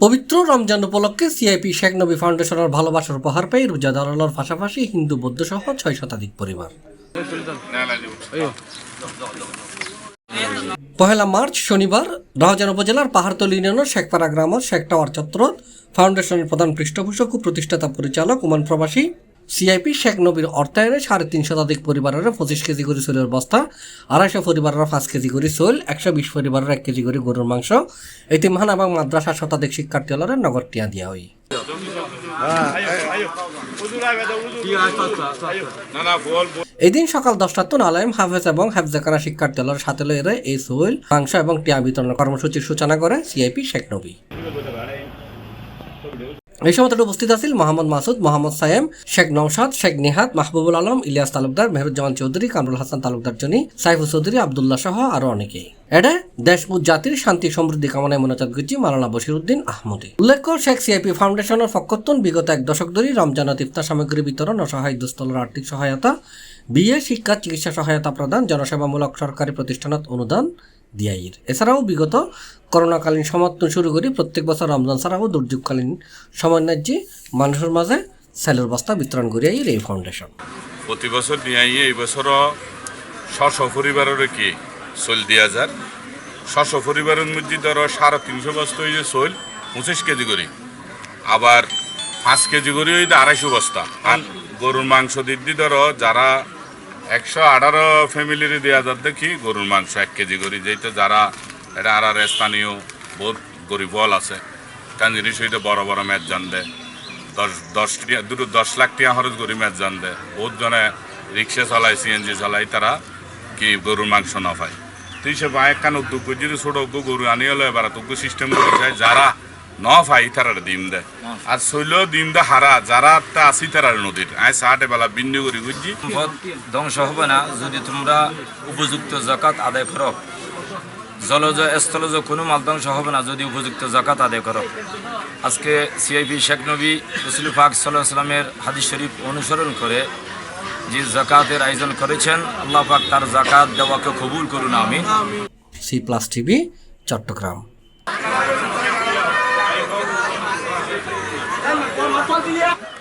পবিত্র রমজান উপলক্ষে সিআইপি শেখ নবী ফাউন্ডেশনের ভালোবাসার উপহার পেয়ে রোজাদার আলোর পাশাপাশি হিন্দু বৌদ্ধ সহ 6 শতাধিক পরিবার। পহেলা মার্চ শনিবার রাউজান উপজেলার পাহাড়তলী ইউনিয়নের শেখপাড়া গ্রামের শেখ টাওয়ার চত্বর ফাউন্ডেশনের প্রধান পৃষ্ঠপোষক ও প্রতিষ্ঠাতা পরিচালক ওমান প্রবাসী সিআইপি শেখ নবীর অর্থায়নে 350 শতাধিক পরিবারের 25 কেজি করে চালের বস্তা, 250 পরিবারের 5 কেজি করে চাল, 120 পরিবারের 1 কেজি করে গরুর মাংস, এতিমখানা এবং মাদ্রাসা শতাধিক শিক্ষার্থীদের নগদ টিয়া দিয়া হয়। এদিন সকাল 10টার আলেম হাফেজ এবং হেফজেখানা শিক্ষার্থীদের সাথে লইরে এই চাল, মাংস এবং টিয়া বিতরণ কর্মসূচির সূচনা করে সিআইপি শেখ নবী। এই সময় উপস্থিত আছেন মোহাম্মদ মাসুদ, মোহাম্মদ সায়েম, শেখ নওশাদ, শেখ নিহাত, মাহবুবুল আলম, ইলিয়াস তালুকদার, মেহরুজ্জামান চৌধুরী, কামরুল হাসান তালুকদার জনি, সাইফু চৌধুরী, আবদুল্লাহ সহ আরো অনেকেই। এটা দেশ ও জাতির শান্তি সমৃদ্ধি কামনায় মোনাজাত গুজি মাওলানা বশিরউদ্দিন আহমদী। উল্লেখ্য, শেখ সিআইপি ফাউন্ডেশনের পক্ষত্বন বিগত 1 দশক ধরে রমজান ইফতার সামগ্রী বিতরণ, অসহায় দুস্থলের আর্থিক সহায়তা, বিয়ে, শিক্ষা, চিকিৎসা সহায়তা প্রদান, জনসেবামূলক সরকারি প্রতিষ্ঠানত অনুদান দিয়াইর। এছাড়াও বিগত করোনাকালীন সমর্থন শুরু করি প্রত্যেক বছর রমজান ছাড়াও দুর্যোগকালীন সমন্বয়ে মানুষের মাঝে সেলের বস্তা বিতরণ করিয়াই এই ফাউন্ডেশন প্রতি বছর নিয়ে এই বছরও পরিবারের কি চল 2000 পরিবারের মধ্যে ধরো 350 বস্তা হয়ে চল 25 কেজি করে, আবার 5 কেজি করে ওই 250 বস্তা। আর গরুর মাংস দিদি ধরো যারা 118 ফ্যামিলির 2000 দেখি গরুর মাংস 1 কেজি করে, যেটা যারা এটা আর স্থানীয় বহুত গরিব বল আছে কারণ জিনিস হইতে বড় বড় ম্যাচ জান দেয়, 10 লাখ টাকা খরচ করি ম্যাচ জান দেয়। বহুত জনে রিক্সা চালায়, সিএনজি চালায়, তারা কি গরুর মাংস না পায়। তুই সে একখান উদ্যোগ যদি ছোট গরু আনি হলো এবার তোকে সিস্টেম করে যায়, যারা ন পাই তারা ডিম দেয়, আর শৈলেও ডিম দেয় হারা যারা আসি তারা নদীর আয় 60 বেলা বিন্দু করি বুঝছি। ধ্বংস হবে না যদি তোমরা উপযুক্ত জাকাত আদায় করো। জলজ স্থলজ কোনো মাল ধ্বংস হবে না যদি উপযুক্ত জাকাত আদায় করো। আজকে সিআইপি শেখ নবী রাসূল পাক সাল্লাল্লাহু আলাইহি ওয়াসাল্লামের হাদিস শরীফ অনুসরণ করে যে জাকাতের আয়োজন করেছেন, আল্লাহ পাক তার জাকাত দেওয়াকে কবুল করুন, আমিন। C+ TV, Chittagong.